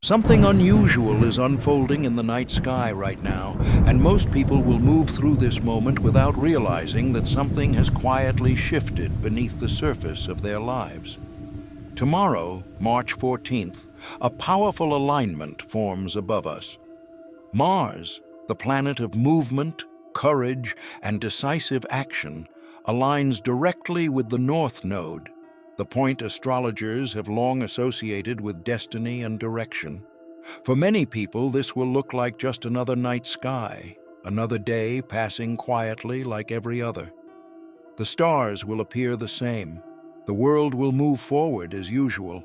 Something unusual is unfolding in the night sky right now, and most people will move through this moment without realizing that something has quietly shifted beneath the surface of their lives. Tomorrow, March 14th, a powerful alignment forms above us. Mars, the planet of movement, courage, and decisive action, aligns directly with the North Node, the point astrologers have long associated with destiny and direction. For many people, this will look like just another night sky, another day passing quietly like every other. The stars will appear the same. The world will move forward as usual.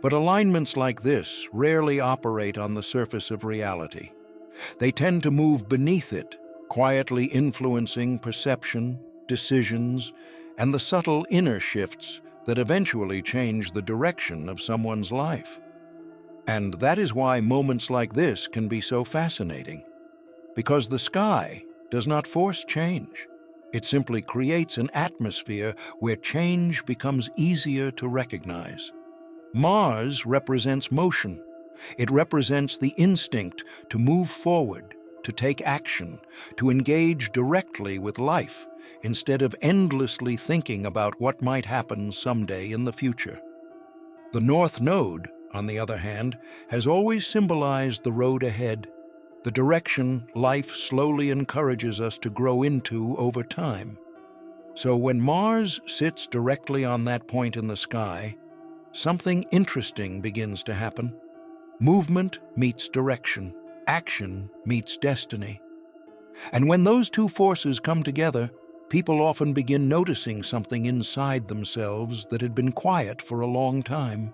But alignments like this rarely operate on the surface of reality. They tend to move beneath it, quietly influencing perception, decisions, and the subtle inner shifts that eventually change the direction of someone's life. And that is why moments like this can be so fascinating. Because the sky does not force change. It simply creates an atmosphere where change becomes easier to recognize. Mars represents motion. It represents the instinct to move forward, to take action, to engage directly with life, instead of endlessly thinking about what might happen someday in the future. The North Node, on the other hand, has always symbolized the road ahead, the direction life slowly encourages us to grow into over time. So when Mars sits directly on that point in the sky, something interesting begins to happen. Movement meets direction, action meets destiny. And when those two forces come together, people often begin noticing something inside themselves that had been quiet for a long time,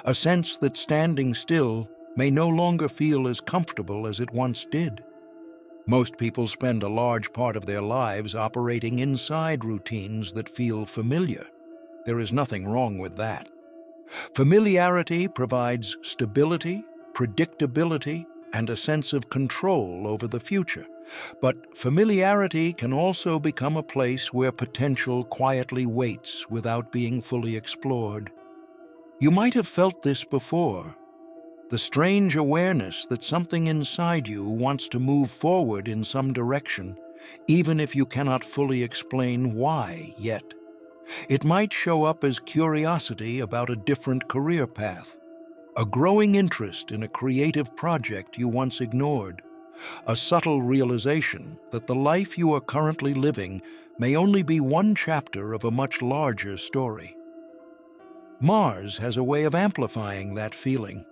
a sense that standing still may no longer feel as comfortable as it once did. Most people spend a large part of their lives operating inside routines that feel familiar. There is nothing wrong with that. Familiarity provides stability, predictability, and a sense of control over the future. But familiarity can also become a place where potential quietly waits without being fully explored. You might have felt this before. The strange awareness that something inside you wants to move forward in some direction, even if you cannot fully explain why yet. It might show up as curiosity about a different career path, a growing interest in a creative project you once ignored, a subtle realization that the life you are currently living may only be one chapter of a much larger story. Mars has a way of amplifying that feeling.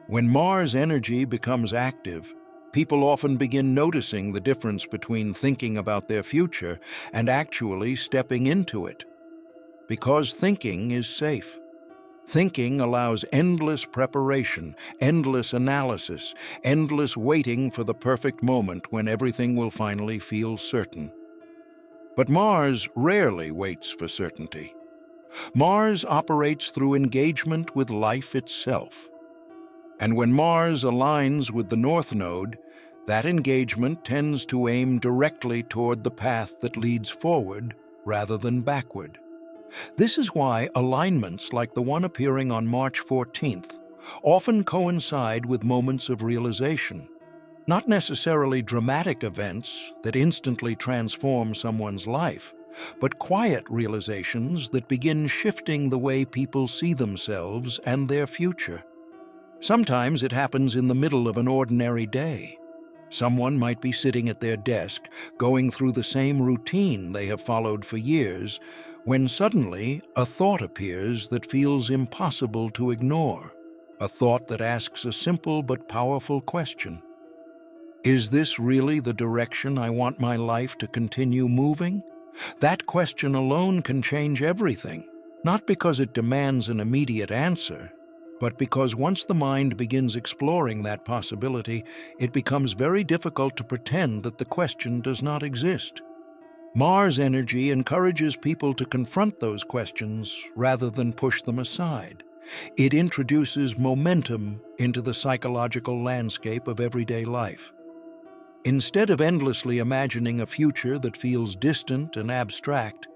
When Mars energy becomes active, people often begin noticing the difference between thinking about their future and actually stepping into it. Because thinking is safe. Thinking allows endless preparation, endless analysis, endless waiting for the perfect moment when everything will finally feel certain. But Mars rarely waits for certainty. Mars operates through engagement with life itself. And when Mars aligns with the North Node, that engagement tends to aim directly toward the path that leads forward rather than backward. This is why alignments like the one appearing on March 14th often coincide with moments of realization, not necessarily dramatic events that instantly transform someone's life, but quiet realizations that begin shifting the way people see themselves and their future. Sometimes it happens in the middle of an ordinary day. Someone might be sitting at their desk, going through the same routine they have followed for years, when suddenly a thought appears that feels impossible to ignore, a thought that asks a simple but powerful question. Is this really the direction I want my life to continue moving? That question alone can change everything, not because it demands an immediate answer, but because once the mind begins exploring that possibility, it becomes very difficult to pretend that the question does not exist. Mars energy encourages people to confront those questions rather than push them aside. It introduces momentum into the psychological landscape of everyday life. Instead of endlessly imagining a future that feels distant and abstract,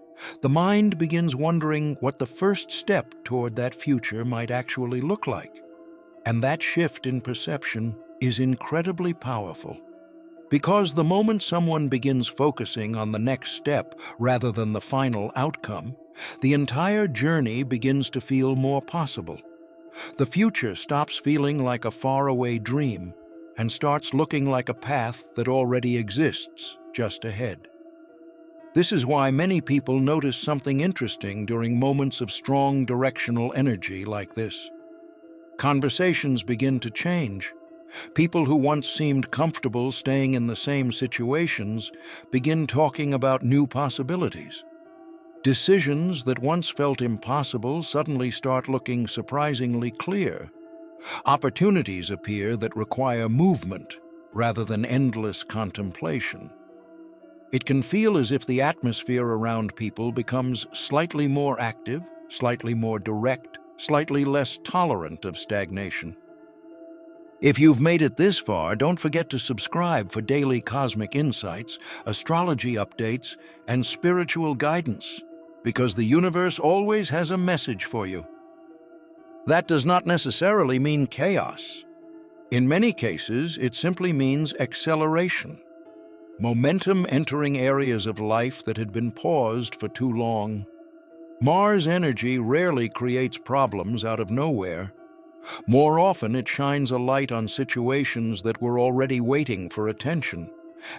the mind begins wondering what the first step toward that future might actually look like. And that shift in perception is incredibly powerful. Because the moment someone begins focusing on the next step rather than the final outcome, the entire journey begins to feel more possible. The future stops feeling like a faraway dream and starts looking like a path that already exists just ahead. This is why many people notice something interesting during moments of strong directional energy like this. Conversations begin to change. People who once seemed comfortable staying in the same situations begin talking about new possibilities. Decisions that once felt impossible suddenly start looking surprisingly clear. Opportunities appear that require movement rather than endless contemplation. It can feel as if the atmosphere around people becomes slightly more active, slightly more direct, slightly less tolerant of stagnation. If you've made it this far, don't forget to subscribe for daily cosmic insights, astrology updates, and spiritual guidance, because the universe always has a message for you. That does not necessarily mean chaos. In many cases, it simply means acceleration. Momentum entering areas of life that had been paused for too long. Mars energy rarely creates problems out of nowhere. More often, it shines a light on situations that were already waiting for attention.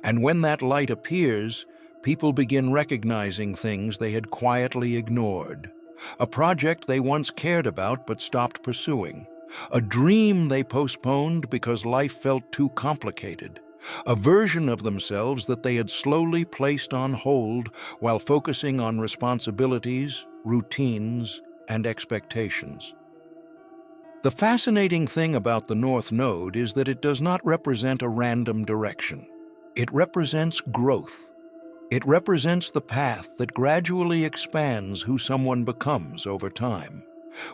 And when that light appears, people begin recognizing things they had quietly ignored. A project they once cared about but stopped pursuing. A dream they postponed because life felt too complicated. A version of themselves that they had slowly placed on hold while focusing on responsibilities, routines, and expectations. The fascinating thing about the North Node is that it does not represent a random direction. It represents growth. It represents the path that gradually expands who someone becomes over time.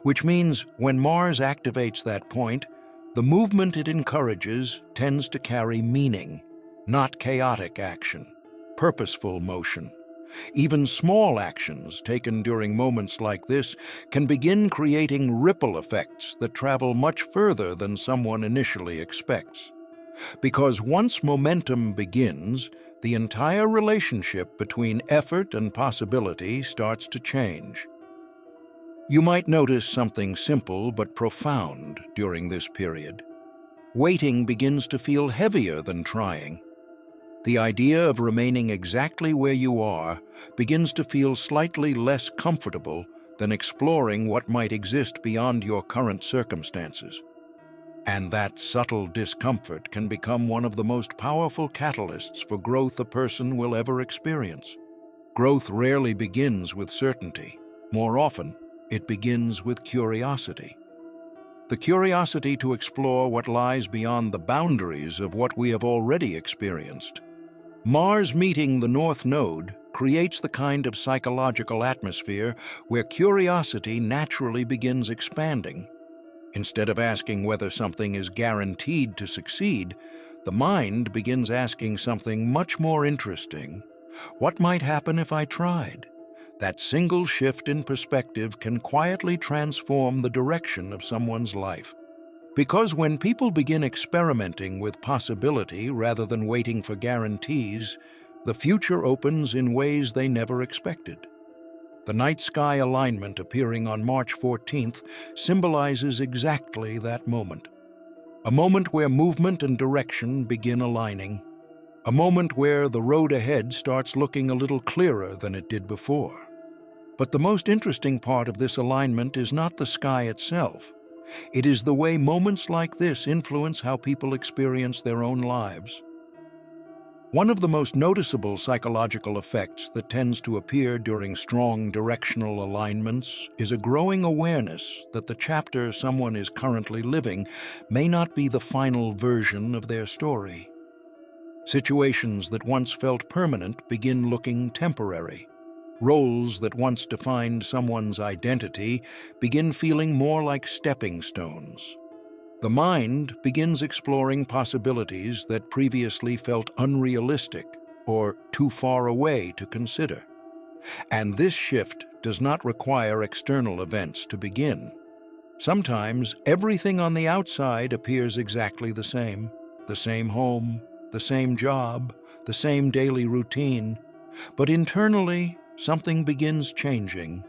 Which means when Mars activates that point, the movement it encourages tends to carry meaning, not chaotic action, purposeful motion. Even small actions taken during moments like this can begin creating ripple effects that travel much further than someone initially expects. Because once momentum begins, the entire relationship between effort and possibility starts to change. You might notice something simple but profound during this period. Waiting begins to feel heavier than trying. The idea of remaining exactly where you are begins to feel slightly less comfortable than exploring what might exist beyond your current circumstances. And that subtle discomfort can become one of the most powerful catalysts for growth a person will ever experience. Growth rarely begins with certainty. More often, it begins with curiosity. The curiosity to explore what lies beyond the boundaries of what we have already experienced. Mars meeting the North Node creates the kind of psychological atmosphere where curiosity naturally begins expanding. Instead of asking whether something is guaranteed to succeed, the mind begins asking something much more interesting. What might happen if I tried? That single shift in perspective can quietly transform the direction of someone's life. Because when people begin experimenting with possibility rather than waiting for guarantees, the future opens in ways they never expected. The night sky alignment appearing on March 14th symbolizes exactly that moment. A moment where movement and direction begin aligning. A moment where the road ahead starts looking a little clearer than it did before. But the most interesting part of this alignment is not the sky itself. It is the way moments like this influence how people experience their own lives. One of the most noticeable psychological effects that tends to appear during strong directional alignments is a growing awareness that the chapter someone is currently living may not be the final version of their story. Situations that once felt permanent begin looking temporary. Roles that once defined someone's identity begin feeling more like stepping stones. The mind begins exploring possibilities that previously felt unrealistic or too far away to consider. And this shift does not require external events to begin. Sometimes everything on the outside appears exactly the same. The same home, the same job, the same daily routine. But internally, something begins changing.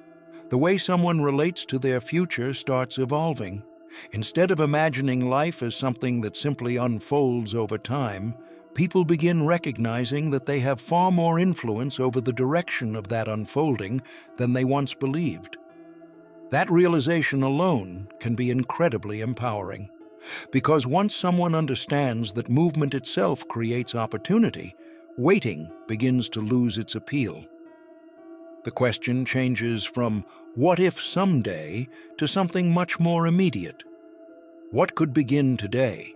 The way someone relates to their future starts evolving. Instead of imagining life as something that simply unfolds over time, people begin recognizing that they have far more influence over the direction of that unfolding than they once believed. That realization alone can be incredibly empowering, because once someone understands that movement itself creates opportunity, waiting begins to lose its appeal. The question changes from "what if someday" to something much more immediate. What could begin today?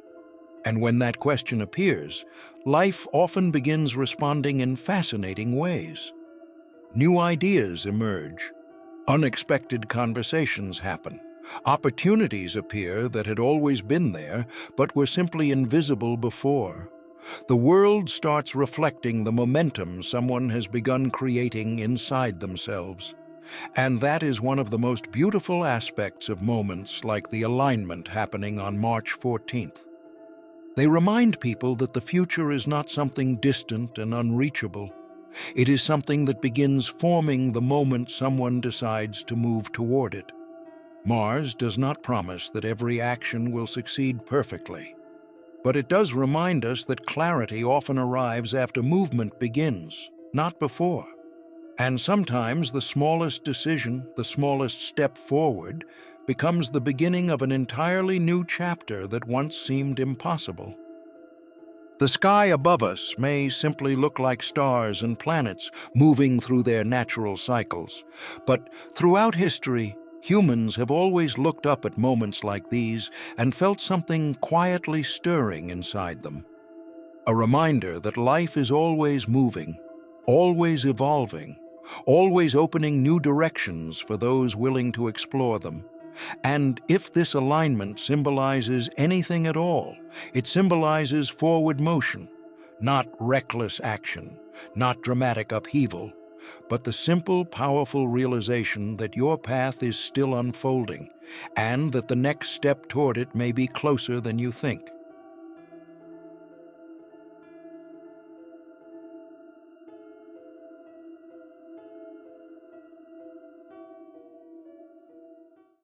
And when that question appears, life often begins responding in fascinating ways. New ideas emerge. Unexpected conversations happen. Opportunities appear that had always been there, but were simply invisible before. The world starts reflecting the momentum someone has begun creating inside themselves. And that is one of the most beautiful aspects of moments like the alignment happening on March 14th. They remind people that the future is not something distant and unreachable. It is something that begins forming the moment someone decides to move toward it. Mars does not promise that every action will succeed perfectly, but it does remind us that clarity often arrives after movement begins, not before. And sometimes the smallest decision, the smallest step forward, becomes the beginning of an entirely new chapter that once seemed impossible. The sky above us may simply look like stars and planets moving through their natural cycles, but throughout history, humans have always looked up at moments like these and felt something quietly stirring inside them. A reminder that life is always moving, always evolving, always opening new directions for those willing to explore them. And if this alignment symbolizes anything at all, it symbolizes forward motion, not reckless action, not dramatic upheaval, but the simple, powerful realization that your path is still unfolding, and that the next step toward it may be closer than you think.